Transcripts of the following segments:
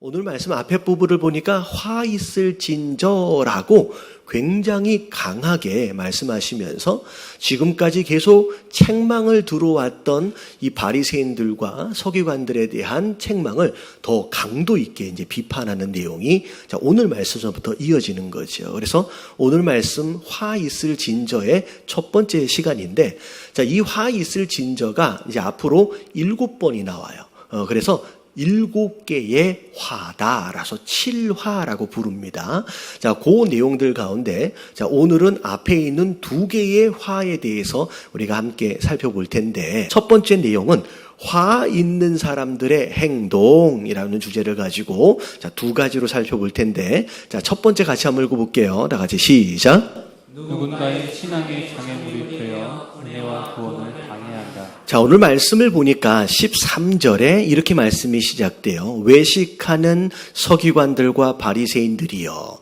오늘 말씀 앞에 부분을 보니까 화 있을 진저라고 굉장히 강하게 말씀하시면서 지금까지 계속 책망을 들어왔던 이 바리새인들과 서기관들에 대한 책망을 더 강도 있게 이제 비판하는 내용이 오늘 말씀부터 이어지는 거죠. 그래서 오늘 말씀 화 있을 진저의 첫 번째 시간인데, 이 화 있을 진저가 이제 앞으로 7번이 나와요. 그래서 7개의 화다라서 7화라고 부릅니다. 그 내용들 가운데 오늘은 앞에 있는 2개의 화에 대해서 우리가 함께 살펴볼 텐데, 첫 번째 내용은 화 있는 사람들의 행동이라는 주제를 가지고 2가지로 살펴볼 텐데, 첫 번째 같이 한번 읽어볼게요. 다 같이 시작. 누군가의 신앙의 장애물이 되어 은혜와 구원을 방해한다. 오늘 말씀을 보니까 13절에 이렇게 말씀이 시작돼요. 외식하는 서기관들과 바리새인들이요.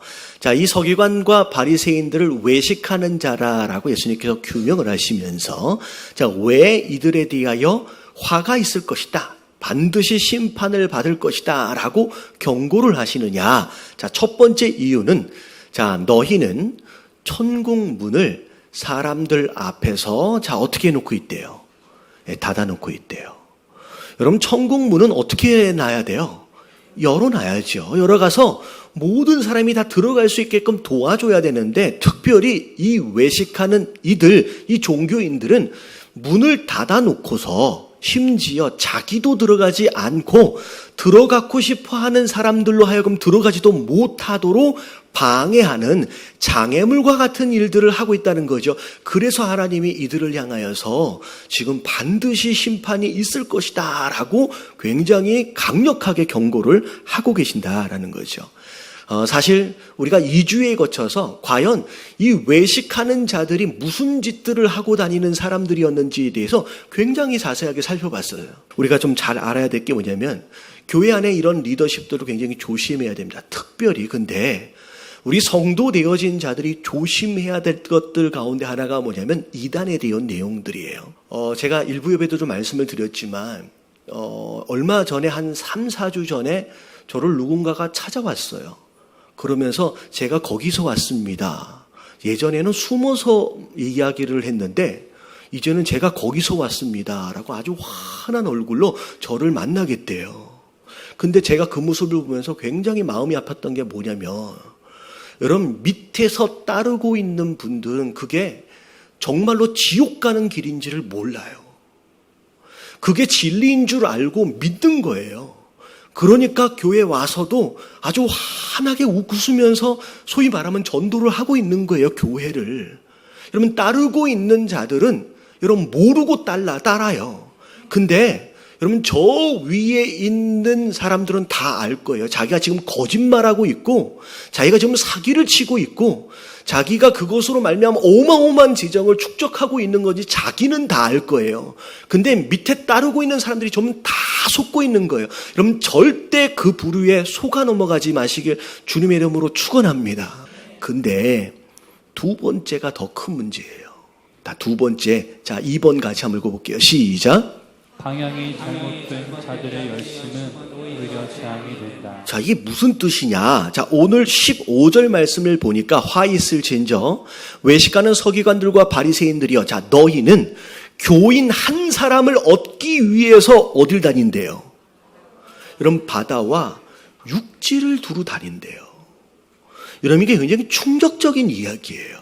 이 서기관과 바리새인들을 외식하는 자라라고 예수님께서 규명을 하시면서, 왜 이들에 대하여 화가 있을 것이다, 반드시 심판을 받을 것이다 라고 경고를 하시느냐. 첫 번째 이유는, 너희는 천국 문을 사람들 앞에서 어떻게 해놓고 있대요? 닫아놓고 있대요. 여러분, 천국 문은 어떻게 해놔야 돼요? 열어놔야죠. 열어가서 모든 사람이 다 들어갈 수 있게끔 도와줘야 되는데, 특별히 이 외식하는 이들, 이 종교인들은 문을 닫아놓고서 심지어 자기도 들어가지 않고 들어가고 싶어 하는 사람들로 하여금 들어가지도 못하도록 방해하는 장애물과 같은 일들을 하고 있다는 거죠. 그래서 하나님이 이들을 향하여서 지금 반드시 심판이 있을 것이다 라고 굉장히 강력하게 경고를 하고 계신다라는 거죠. 사실 우리가 2주에 거쳐서 과연 이 외식하는 자들이 무슨 짓들을 하고 다니는 사람들이었는지에 대해서 굉장히 자세하게 살펴봤어요. 우리가 좀 잘 알아야 될 게 뭐냐면, 교회 안에 이런 리더십들을 굉장히 조심해야 됩니다. 특별히 근데 우리 성도 되어진 자들이 조심해야 될 것들 가운데 하나가 뭐냐면 이단에 대한 내용들이에요. 제가 일부 예배도 좀 말씀을 드렸지만, 얼마 전에 한 3, 4주 전에 저를 누군가가 찾아왔어요. 그러면서 제가 거기서 왔습니다. 예전에는 숨어서 이야기를 했는데 이제는 제가 거기서 왔습니다 라고 아주 환한 얼굴로 저를 만나겠대요. 근데 제가 그 모습을 보면서 굉장히 마음이 아팠던 게 뭐냐면, 여러분, 밑에서 따르고 있는 분들은 그게 정말로 지옥 가는 길인지를 몰라요. 그게 진리인 줄 알고 믿는 거예요. 그러니까 교회 와서도 아주 환하게 웃으면서 소위 말하면 전도를 하고 있는 거예요, 교회를. 여러분, 따르고 있는 자들은 여러분 모르고 따라요. 근데 여러분, 저 위에 있는 사람들은 다 알 거예요. 자기가 지금 거짓말하고 있고, 자기가 지금 사기를 치고 있고, 자기가 그것으로 말미암아 어마어마한 지정을 축적하고 있는 거지 자기는 다 알 거예요. 근데 밑에 따르고 있는 사람들이 좀 다 속고 있는 거예요. 여러분, 절대 그 부류에 속아 넘어가지 마시길 주님의 이름으로 축원합니다. 근데 2번째가 더 큰 문제예요. 다 2번째. 2번 같이 한번 읽어볼게요. 시작. 방향이 잘못된 자들의 열심은 오히려 재앙이 된다. 이게 무슨 뜻이냐? 오늘 15절 말씀을 보니까 화 있을 진저, 외식하는 서기관들과 바리새인들이여, 너희는 교인 한 사람을 얻기 위해서 어딜 다닌대요? 여러분, 바다와 육지를 두루 다닌대요. 여러분, 이게 굉장히 충격적인 이야기예요.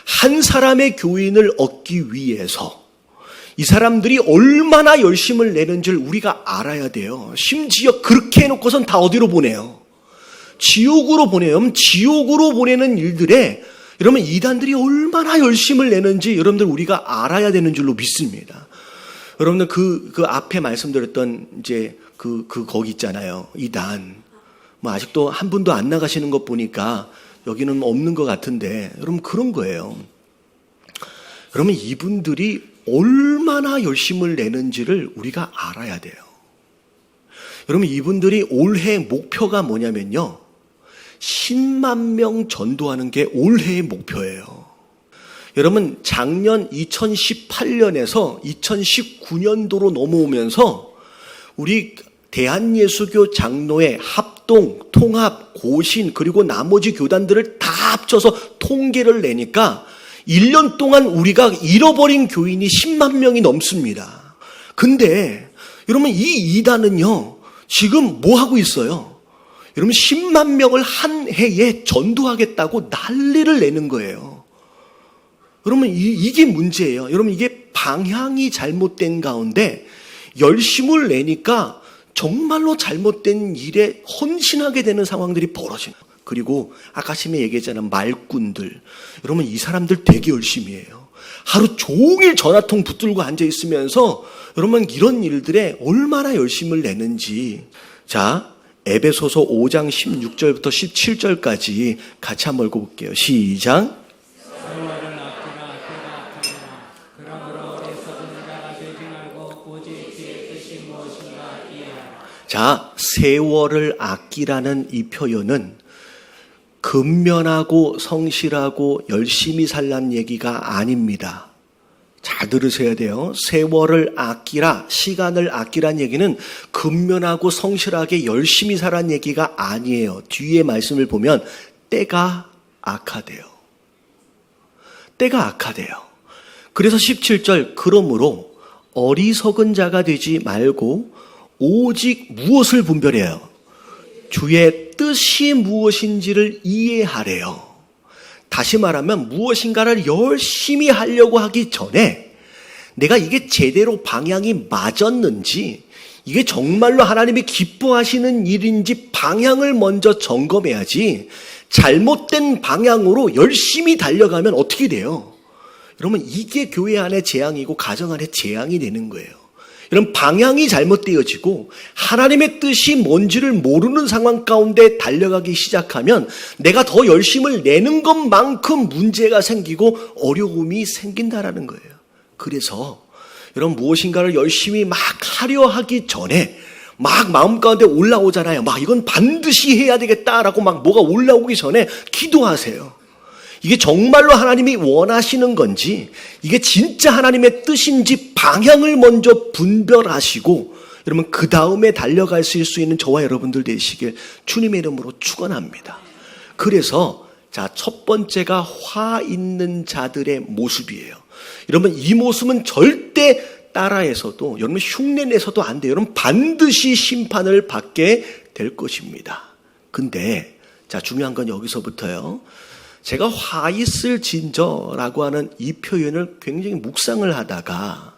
한 사람의 교인을 얻기 위해서 이 사람들이 얼마나 열심을 내는지를 우리가 알아야 돼요. 심지어 그렇게 해놓고선 다 어디로 보내요? 지옥으로 보내요. 지옥으로 보내는 일들에 여러분, 이단들이 얼마나 열심을 내는지 여러분들 우리가 알아야 되는 줄로 믿습니다. 여러분들 그 앞에 말씀드렸던 이제 거기 있잖아요. 이단. 아직도 한 분도 안 나가시는 것 보니까 여기는 없는 것 같은데, 여러분 그런 거예요. 여러분, 이분들이 얼마나 열심을 내는지를 우리가 알아야 돼요. 여러분, 이분들이 올해 목표가 뭐냐면요, 10만 명 전도하는 게 올해의 목표예요. 여러분, 작년 2018년에서 2019년도로 넘어오면서 우리 대한예수교 장로의 합 합동, 통합, 고신 그리고 나머지 교단들을 다 합쳐서 통계를 내니까 1년 동안 우리가 잃어버린 교인이 10만 명이 넘습니다. 근데 여러분 이 이단은요 지금 뭐 하고 있어요? 여러분 10만 명을 한 해에 전도하겠다고 난리를 내는 거예요. 여러분 이게 문제예요. 여러분 이게 방향이 잘못된 가운데 열심을 내니까 정말로 잘못된 일에 헌신하게 되는 상황들이 벌어지는 거예요. 그리고 아까 심에 얘기했잖아요. 말꾼들. 여러분 이 사람들 되게 열심히 해요. 하루 종일 전화통 붙들고 앉아 있으면서 여러분 이런 일들에 얼마나 열심을 내는지. 자, 에베소서 5장 16절부터 17절까지 같이 한번 읽어볼게요. 시작. 자, 세월을 아끼라는 이 표현은 근면하고 성실하고 열심히 살란 얘기가 아닙니다. 잘 들으셔야 돼요. 세월을 아끼라, 시간을 아끼란 얘기는 근면하고 성실하게 열심히 살란 얘기가 아니에요. 뒤에 말씀을 보면 때가 악하대요. 때가 악하대요. 그래서 17절 그러므로 어리석은 자가 되지 말고 오직 무엇을 분별해요? 주의 뜻이 무엇인지를 이해하래요. 다시 말하면 무엇인가를 열심히 하려고 하기 전에 내가 이게 제대로 방향이 맞았는지, 이게 정말로 하나님이 기뻐하시는 일인지 방향을 먼저 점검해야지 잘못된 방향으로 열심히 달려가면 어떻게 돼요? 여러분 이게 교회 안의 재앙이고 가정 안의 재앙이 되는 거예요. 이런 방향이 잘못되어지고 하나님의 뜻이 뭔지를 모르는 상황 가운데 달려가기 시작하면 내가 더 열심을 내는 것만큼 문제가 생기고 어려움이 생긴다라는 거예요. 그래서 여러분 무엇인가를 열심히 막 하려 하기 전에 막 마음 가운데 올라오잖아요. 막 이건 반드시 해야 되겠다라고 막 뭐가 올라오기 전에 기도하세요. 이게 정말로 하나님이 원하시는 건지, 이게 진짜 하나님의 뜻인지 방향을 먼저 분별하시고 여러분 그 다음에 달려갈 수 있는 저와 여러분들 되시길 주님의 이름으로 축원합니다. 그래서 자, 첫 번째가 화 있는 자들의 모습이에요. 여러분 이 모습은 절대 따라해서도 여러분 흉내내서도 안 돼요. 여러분 반드시 심판을 받게 될 것입니다. 근데 자, 중요한 건 여기서부터요. 제가 화 있을 진저라고 하는 이 표현을 굉장히 묵상을 하다가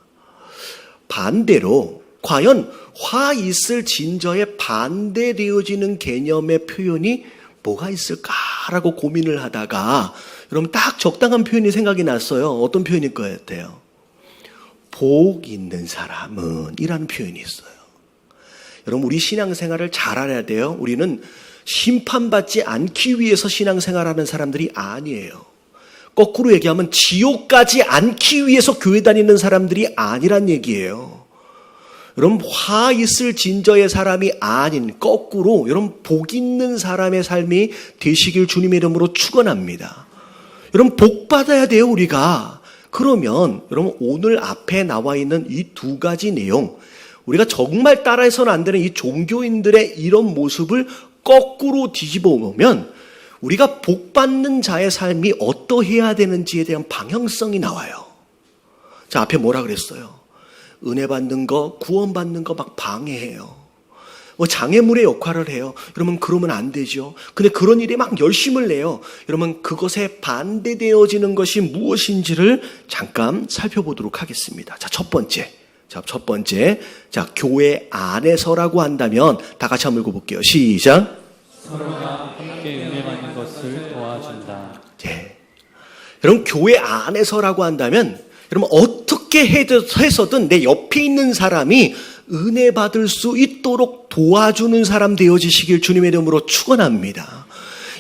반대로 과연 화 있을 진저에 반대되어지는 개념의 표현이 뭐가 있을까라고 고민을 하다가 여러분 딱 적당한 표현이 생각이 났어요. 어떤 표현일 것 같아요? 복 있는 사람은 이라는 표현이 있어요. 여러분 우리 신앙생활을 잘 알아야 돼요. 우리는 심판받지 않기 위해서 신앙생활하는 사람들이 아니에요. 거꾸로 얘기하면 지옥 가지 않기 위해서 교회 다니는 사람들이 아니란 얘기예요. 여러분 화 있을 진저의 사람이 아닌 거꾸로 여러분 복 있는 사람의 삶이 되시길 주님의 이름으로 축원합니다. 여러분 복 받아야 돼요 우리가. 그러면 여러분 오늘 앞에 나와 있는 이 두 가지 내용, 우리가 정말 따라해서는 안 되는 이 종교인들의 이런 모습을 거꾸로 뒤집어 보면 우리가 복받는 자의 삶이 어떠해야 되는지에 대한 방향성이 나와요. 자, 앞에 뭐라 그랬어요? 은혜 받는 거, 구원 받는 거 막 방해해요. 장애물의 역할을 해요. 여러분 그러면 안 되죠. 근데 그런 일에 막 열심을 내요. 여러분 그것에 반대되어지는 것이 무엇인지를 잠깐 살펴보도록 하겠습니다. 자, 첫 번째. 자, 교회 안에서라고 한다면 다 같이 한번 읽어볼게요. 시작. 서로가 함께 은혜 받는 것을 도와준다. 네. 여러분 교회 안에서라고 한다면 여러분 어떻게 해서든 내 옆에 있는 사람이 은혜 받을 수 있도록 도와주는 사람 되어지시길 주님의 이름으로 축원합니다.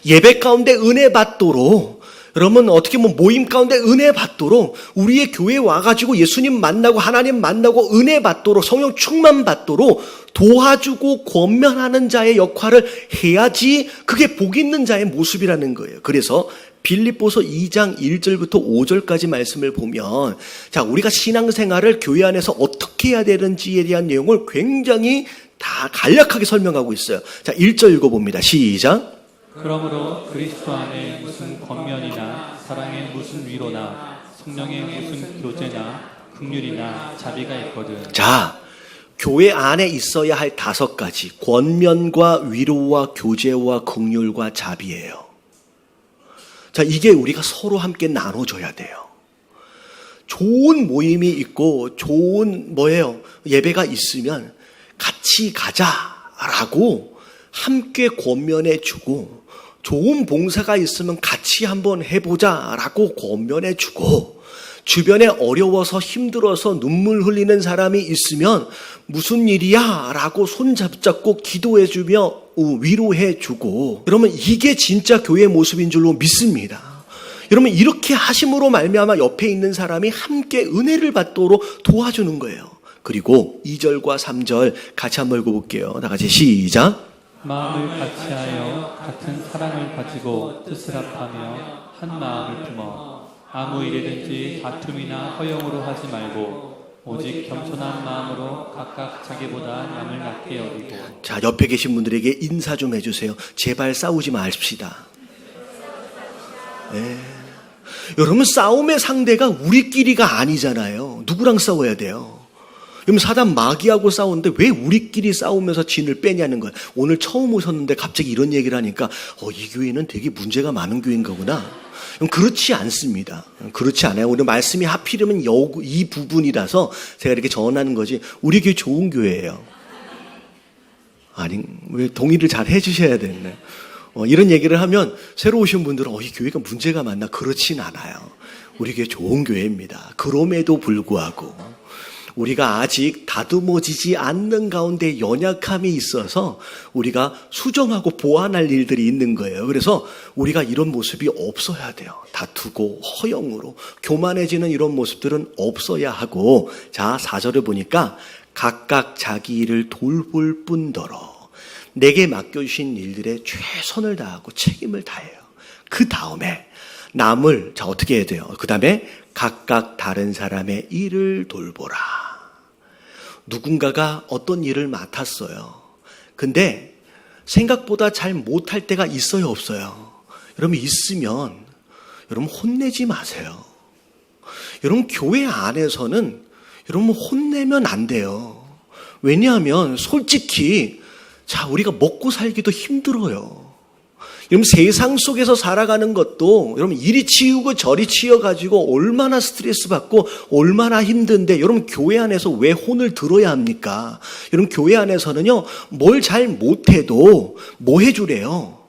예배 가운데 은혜 받도록, 여러분 어떻게 모임 가운데 은혜 받도록, 우리의 교회에 와가지고 예수님 만나고 하나님 만나고 은혜 받도록, 성령 충만 받도록 도와주고 권면하는 자의 역할을 해야지 그게 복 있는 자의 모습이라는 거예요. 그래서 빌립보서 2장 1절부터 5절까지 말씀을 보면 자, 우리가 신앙생활을 교회 안에서 어떻게 해야 되는지에 대한 내용을 굉장히 다 간략하게 설명하고 있어요. 자, 1절 읽어봅니다. 시작. 그러므로 그리스도 안에 무슨 권면이나 사랑의 무슨 위로나 성령의 무슨 교제나 긍휼이나 자비가 있거든. 자, 교회 안에 있어야 할 5가지. 권면과 위로와 교제와 긍휼과 자비예요. 자, 이게 우리가 서로 함께 나눠줘야 돼요. 좋은 모임이 있고 좋은 예배가 있으면 같이 가자라고 함께 권면해주고, 좋은 봉사가 있으면 같이 한번 해보자라고 권면해주고, 주변에 어려워서 힘들어서 눈물 흘리는 사람이 있으면 무슨 일이야 라고 손잡고 기도해주며 위로해주고, 여러분 이게 진짜 교회의 모습인 줄로 믿습니다. 여러분 이렇게 하심으로 말미암아 옆에 있는 사람이 함께 은혜를 받도록 도와주는 거예요. 그리고 2절과 3절 같이 한번 읽어볼게요. 다 같이 시작. 마음을 같이하여 같은 사랑을 가지고 뜻을 합하며 한 마음을 품어 아무 일이든지 다툼이나 허영으로 하지 말고 오직 겸손한 마음으로 각각 자기보다 남을 낮게 여기고. 자, 옆에 계신 분들에게 인사 좀 해주세요. 제발 싸우지 마십시다. 네. 여러분 싸움의 상대가 우리끼리가 아니잖아요. 누구랑 싸워야 돼요? 그럼 사단 마귀하고 싸우는데 왜 우리끼리 싸우면서 진을 빼냐는 거예요. 오늘 처음 오셨는데 갑자기 이런 얘기를 하니까 이 교회는 되게 문제가 많은 교회인 거구나. 그렇지 않습니다. 그렇지 않아요. 오늘 말씀이 하필이면 이 부분이라서 제가 이렇게 전하는 거지. 우리 교회 좋은 교회예요. 아니, 왜 동의를 잘 해주셔야 되네. 이런 얘기를 하면 새로 오신 분들은 이 교회가 문제가 많나? 그렇진 않아요. 우리 교회 좋은 교회입니다. 그럼에도 불구하고 우리가 아직 다듬어지지 않는 가운데 연약함이 있어서 우리가 수정하고 보완할 일들이 있는 거예요. 그래서 우리가 이런 모습이 없어야 돼요. 다투고 허영으로 교만해지는 이런 모습들은 없어야 하고, 자 4절을 보니까 각각 자기 일을 돌볼 뿐더러 내게 맡겨주신 일들에 최선을 다하고 책임을 다해요. 그 다음에 남을 어떻게 해야 돼요? 그 다음에 각각 다른 사람의 일을 돌보라. 누군가가 어떤 일을 맡았어요. 근데 생각보다 잘 못할 때가 있어요, 없어요? 여러분 있으면 여러분 혼내지 마세요. 여러분 교회 안에서는 여러분 혼내면 안 돼요. 왜냐하면 솔직히 우리가 먹고 살기도 힘들어요. 여러분 세상 속에서 살아가는 것도 여러분 이리 치우고 저리 치여가지고 얼마나 스트레스 받고 얼마나 힘든데, 여러분 교회 안에서 왜 혼을 들어야 합니까? 여러분 교회 안에서는요 뭘 잘 못해도 뭐 해주래요?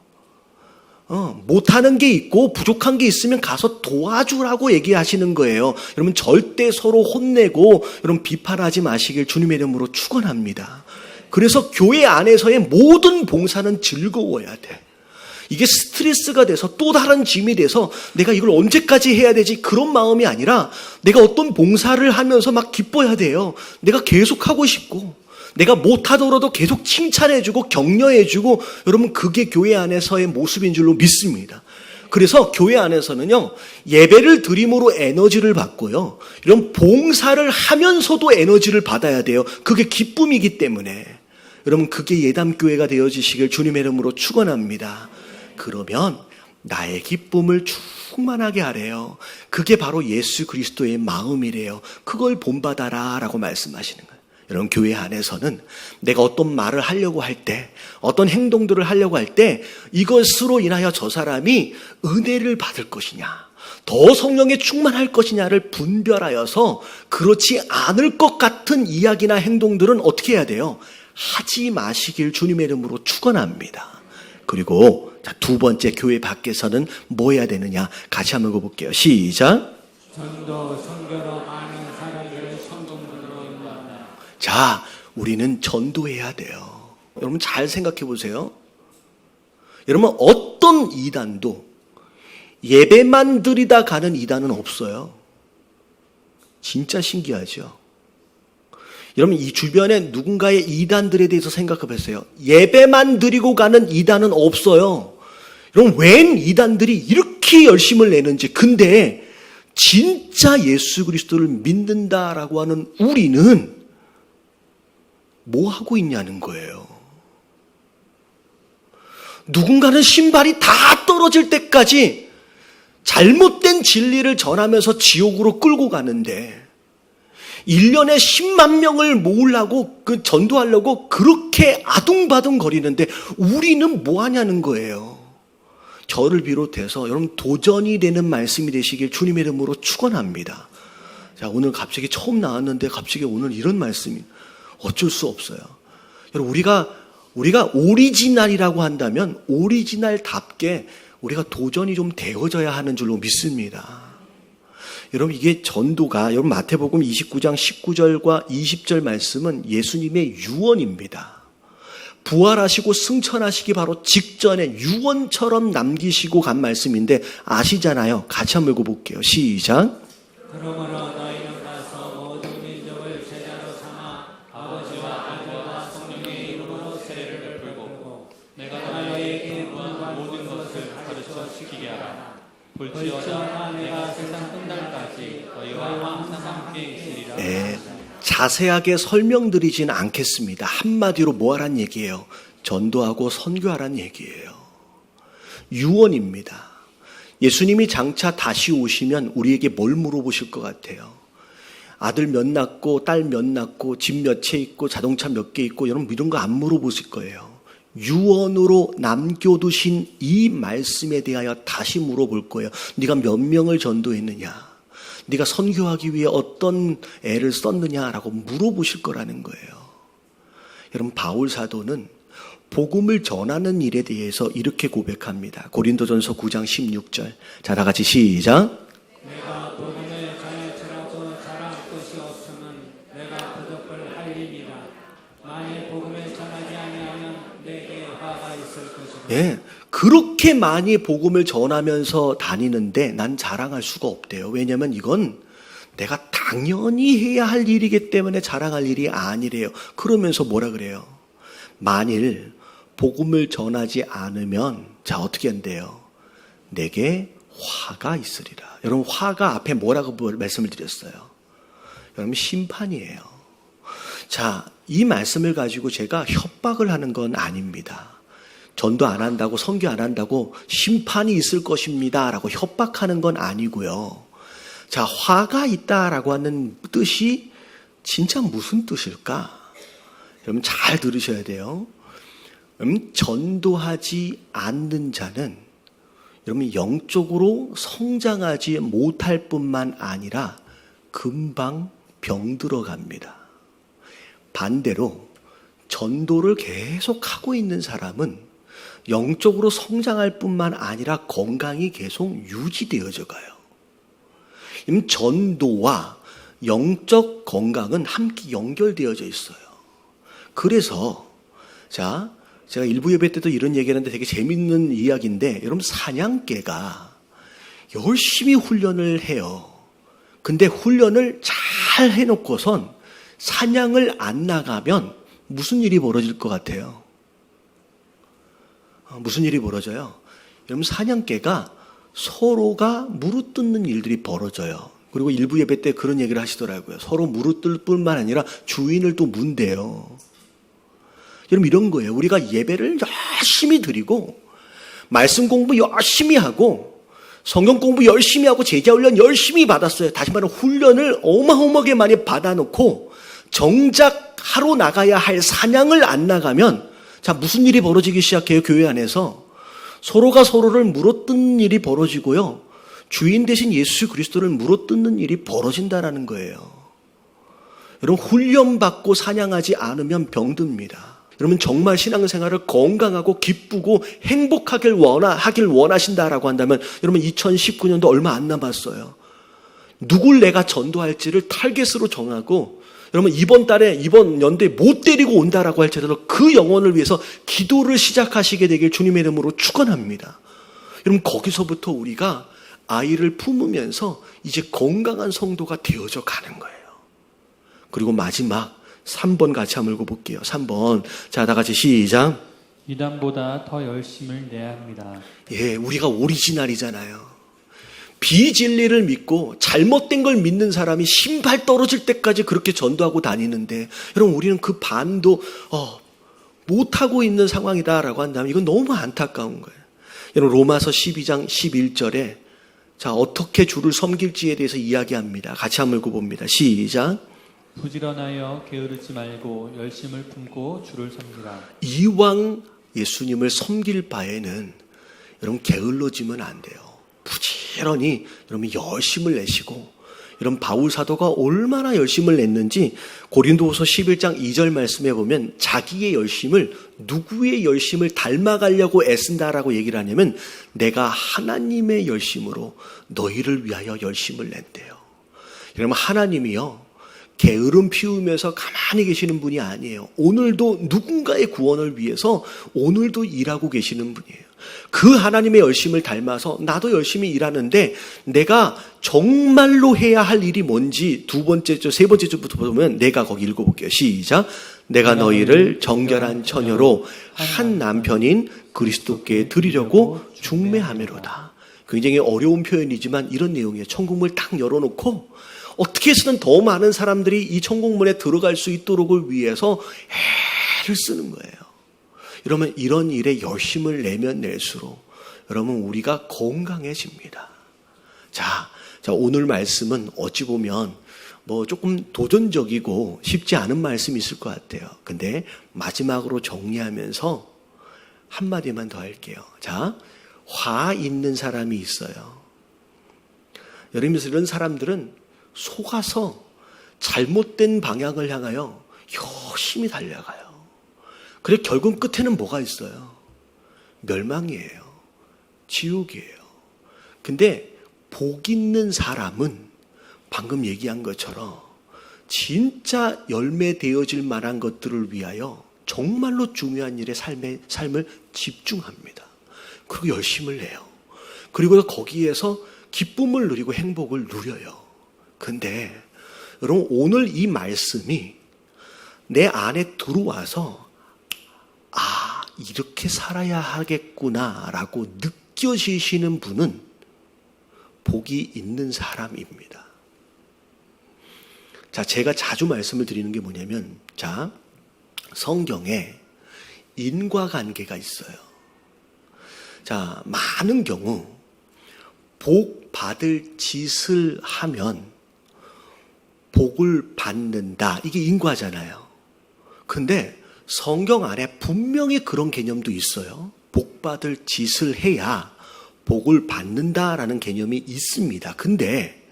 못하는 게 있고 부족한 게 있으면 가서 도와주라고 얘기하시는 거예요. 여러분 절대 서로 혼내고 여러분 비판하지 마시길 주님의 이름으로 축원합니다. 그래서 교회 안에서의 모든 봉사는 즐거워야 돼. 이게 스트레스가 돼서 또 다른 짐이 돼서 내가 이걸 언제까지 해야 되지? 그런 마음이 아니라 내가 어떤 봉사를 하면서 막 기뻐야 돼요. 내가 계속 하고 싶고, 내가 못하더라도 계속 칭찬해주고 격려해주고, 여러분 그게 교회 안에서의 모습인 줄로 믿습니다. 그래서 교회 안에서는요 예배를 드림으로 에너지를 받고요, 이런 봉사를 하면서도 에너지를 받아야 돼요. 그게 기쁨이기 때문에 여러분 그게 예담교회가 되어지시길 주님의 이름으로 축원합니다. 그러면 나의 기쁨을 충만하게 하래요. 그게 바로 예수 그리스도의 마음이래요. 그걸 본받아라 라고 말씀하시는 거예요. 여러분 교회 안에서는 내가 어떤 말을 하려고 할 때, 어떤 행동들을 하려고 할 때 이것으로 인하여 저 사람이 은혜를 받을 것이냐, 더 성령에 충만할 것이냐를 분별하여서 그렇지 않을 것 같은 이야기나 행동들은 어떻게 해야 돼요? 하지 마시길 주님의 이름으로 축원합니다. 그리고 두 번째, 교회 밖에서는 뭐 해야 되느냐? 같이 한번 읽어볼게요. 시작. 전도 선교로 많은 사람들을 성공으로 인도한다. 자, 우리는 전도해야 돼요. 여러분 잘 생각해 보세요. 여러분 어떤 이단도 예배만 드리다 가는 이단은 없어요. 진짜 신기하죠. 여러분 이 주변에 누군가의 이단들에 대해서 생각해 보세요. 예배만 드리고 가는 이단은 없어요. 여러분 웬 이단들이 이렇게 열심을 내는지. 근데 진짜 예수 그리스도를 믿는다라고 하는 우리는 뭐 하고 있냐는 거예요. 누군가는 신발이 다 떨어질 때까지 잘못된 진리를 전하면서 지옥으로 끌고 가는데 1년에 10만 명을 모으려고 전도하려고 그렇게 아둥바둥 거리는데 우리는 뭐 하냐는 거예요. 저를 비롯해서 여러분 도전이 되는 말씀이 되시길 주님의 이름으로 축원합니다. 자, 오늘 갑자기 처음 나왔는데 갑자기 오늘 이런 말씀이 어쩔 수 없어요. 여러분 우리가 오리지널이라고 한다면 오리지널답게 우리가 도전이 좀 되어져야 하는 줄로 믿습니다. 여러분 이게 전도가 여러분 마태복음 29장 19절과 20절 말씀은 예수님의 유언입니다. 부활하시고 승천하시기 바로 직전에 유언처럼 남기시고 간 말씀인데 아시잖아요. 같이 한번 읽어볼게요. 시작. 그러므로 너희는 가서 모든 민족을 제자로 삼아 아버지와 아들과 성령의 이름으로 세례를 베풀고 내가 너희에게 구한 모든 것을 가르쳐 지키게 하라. 볼지어다 내가 세상 끝날까지 너희와 항상 함께 있으리라. 네, 자세하게 설명드리진 않겠습니다. 한마디로 뭐 하란 얘기예요? 전도하고 선교하란 얘기예요. 유언입니다. 예수님이 장차 다시 오시면 우리에게 뭘 물어보실 것 같아요? 아들 몇 낳고 딸 몇 낳고 집 몇 채 있고 자동차 몇 개 있고 여러분 이런 거 안 물어보실 거예요. 유언으로 남겨두신 이 말씀에 대하여 다시 물어볼 거예요. 네가 몇 명을 전도했느냐? 네가 선교하기 위해 어떤 애를 썼느냐라고 물어보실 거라는 거예요. 여러분 바울 사도는 복음을 전하는 일에 대해서 이렇게 고백합니다. 고린도전서 9장 16절. 자, 다 같이 시작. 내가 복음을 전할지라도 자랑 것이 없으면 내가 부족을 할리니라. 만일 복음을 전하지 아니하면 내게 화가 있을 것이다. 예, 그렇게 많이 복음을 전하면서 다니는데 난 자랑할 수가 없대요. 왜냐하면 이건 내가 당연히 해야 할 일이기 때문에 자랑할 일이 아니래요. 그러면서 뭐라 그래요? 만일 복음을 전하지 않으면 자 어떻게 한대요? 내게 화가 있으리라. 여러분 화가 앞에 뭐라고 말씀을 드렸어요? 여러분 심판이에요. 자, 이 말씀을 가지고 제가 협박을 하는 건 아닙니다. 전도 안 한다고 선교 안 한다고 심판이 있을 것입니다 라고 협박하는 건 아니고요. 자, 화가 있다라고 하는 뜻이 진짜 무슨 뜻일까? 여러분 잘 들으셔야 돼요. 전도하지 않는 자는 여러분 영적으로 성장하지 못할 뿐만 아니라 금방 병들어 갑니다. 반대로 전도를 계속 하고 있는 사람은 영적으로 성장할 뿐만 아니라 건강이 계속 유지되어져 가요. 전도와 영적 건강은 함께 연결되어져 있어요. 그래서 자, 제가 일부 예배 때도 이런 얘기하는데 되게 재밌는 이야기인데 여러분 사냥개가 열심히 훈련을 해요. 근데 훈련을 잘 해놓고선 사냥을 안 나가면 무슨 일이 벌어질 것 같아요? 무슨 일이 벌어져요? 여러분 사냥개가 서로가 무릎뜯는 일들이 벌어져요. 그리고 일부 예배 때 그런 얘기를 하시더라고요. 서로 무릎뜯을 뿐만 아니라 주인을 또 문대요. 여러분 이런 거예요. 우리가 예배를 열심히 드리고 말씀 공부 열심히 하고 성경 공부 열심히 하고 제자 훈련 열심히 받았어요. 다시 말하면 훈련을 어마어마하게 많이 받아놓고 정작 하러 나가야 할 사냥을 안 나가면 자 무슨 일이 벌어지기 시작해요? 교회 안에서 서로가 서로를 물어뜯는 일이 벌어지고요. 주인 대신 예수 그리스도를 물어뜯는 일이 벌어진다라는 거예요. 여러분 훈련받고 사냥하지 않으면 병듭니다. 여러분 정말 신앙생활을 건강하고 기쁘고 행복하길 원하신다라고 한다면 여러분 2019년도 얼마 안 남았어요. 누굴 내가 전도할지를 타겟으로 정하고 여러분 이번 연도에 못 데리고 온다라고 할지라도 그 영혼을 위해서 기도를 시작하시게 되길 주님의 이름으로 축원합니다. 여러분 거기서부터 우리가 아이를 품으면서 이제 건강한 성도가 되어져 가는 거예요. 그리고 마지막 3번 같이 한번 읽어볼게요. 3번. 자, 다 같이 시작. 이단보다 더 열심을 내야 합니다. 예, 우리가 오리지널이잖아요. 비진리를 믿고 잘못된 걸 믿는 사람이 신발 떨어질 때까지 그렇게 전도하고 다니는데, 여러분 우리는 그 반도 못하고 있는 상황이다라고 한다면 이건 너무 안타까운 거예요. 여러분 로마서 12장 11절에 자, 어떻게 주를 섬길지에 대해서 이야기합니다. 같이 한번 읽어봅니다. 시작. 부지런하여 게으르지 말고 열심을 품고 주를 섬기라. 이왕 예수님을 섬길 바에는 여러분 게을러지면 안 돼요. 부지런히 여러분 열심을 내시고, 여러분 바울 사도가 얼마나 열심을 냈는지 고린도후서 11장 2절 말씀에 보면 자기의 열심을, 누구의 열심을 닮아가려고 애쓴다라고 얘기를 하냐면 내가 하나님의 열심으로 너희를 위하여 열심을 낸대요. 여러분 하나님이요 게으름 피우면서 가만히 계시는 분이 아니에요. 오늘도 누군가의 구원을 위해서 오늘도 일하고 계시는 분이에요. 그 하나님의 열심을 닮아서 나도 열심히 일하는데 내가 정말로 해야 할 일이 뭔지 세 번째 줄부터 보면 내가 거기 읽어볼게요. 시작. 내가 너희를 정결한 처녀로 한 남편인 그리스도께 드리려고 중매하매로다. 굉장히 어려운 표현이지만 이런 내용이에요. 천국문을 딱 열어놓고 어떻게 해서든 더 많은 사람들이 이 천국문에 들어갈 수 있도록을 위해서 애를 쓰는 거예요. 여러분 이런 일에 열심을 내면 낼수록 여러분 우리가 건강해집니다. 자 오늘 말씀은 어찌 보면 조금 도전적이고 쉽지 않은 말씀이 있을 것 같아요. 근데 마지막으로 정리하면서 한마디만 더 할게요. 자, 화 있는 사람이 있어요. 여러분 이런 사람들은 속아서 잘못된 방향을 향하여 열심히 달려가요. 그래 결국 끝에는 뭐가 있어요? 멸망이에요. 지옥이에요. 근데 복 있는 사람은 방금 얘기한 것처럼 진짜 열매 되어질 만한 것들을 위하여 정말로 중요한 일에 삶을 집중합니다. 그리고 열심을 내요. 그리고 거기에서 기쁨을 누리고 행복을 누려요. 근데 여러분 오늘 이 말씀이 내 안에 들어와서 이렇게 살아야 하겠구나 라고 느껴지시는 분은 복이 있는 사람입니다. 자, 제가 자주 말씀을 드리는 게 뭐냐면, 자, 성경에 인과관계가 있어요. 자, 많은 경우 복 받을 짓을 하면 복을 받는다. 이게 인과잖아요. 근데 성경 안에 분명히 그런 개념도 있어요. 복 받을 짓을 해야 복을 받는다라는 개념이 있습니다. 근데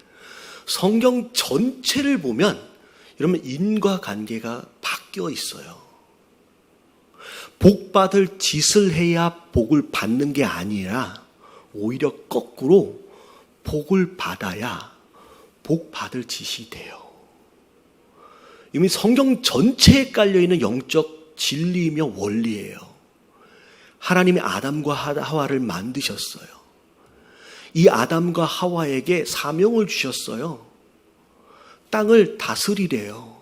성경 전체를 보면 여러분 인과관계가 바뀌어 있어요. 복 받을 짓을 해야 복을 받는 게 아니라 오히려 거꾸로 복을 받아야 복 받을 짓이 돼요. 이미 성경 전체에 깔려있는 영적 진리이며 원리예요. 하나님이 아담과 하와를 만드셨어요. 이 아담과 하와에게 사명을 주셨어요. 땅을 다스리래요.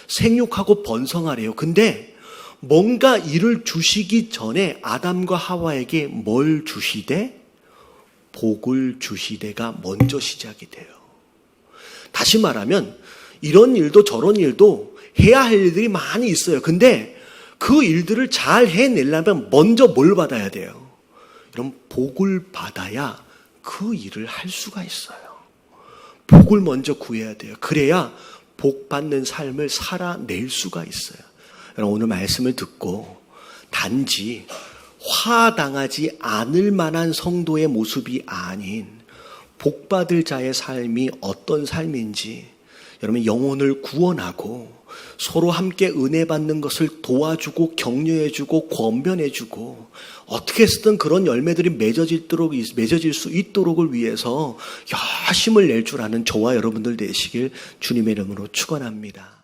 생육하고 번성하래요. 근데 뭔가 일을 주시기 전에 아담과 하와에게 뭘 주시되? 복을 주시되가 먼저 시작이 돼요. 다시 말하면 이런 일도 저런 일도 해야 할 일들이 많이 있어요. 근데 그 일들을 잘 해내려면 먼저 뭘 받아야 돼요? 이런 복을 받아야 그 일을 할 수가 있어요. 복을 먼저 구해야 돼요. 그래야 복 받는 삶을 살아낼 수가 있어요. 여러분 오늘 말씀을 듣고 단지 화당하지 않을 만한 성도의 모습이 아닌 복 받을 자의 삶이 어떤 삶인지 여러분 영혼을 구원하고 서로 함께 은혜 받는 것을 도와주고 격려해주고 권면해주고 어떻게 해서든 그런 열매들이 맺어질 수 있도록을 위해서 열심을 낼 줄 아는 저와 여러분들 되시길 주님의 이름으로 축원합니다.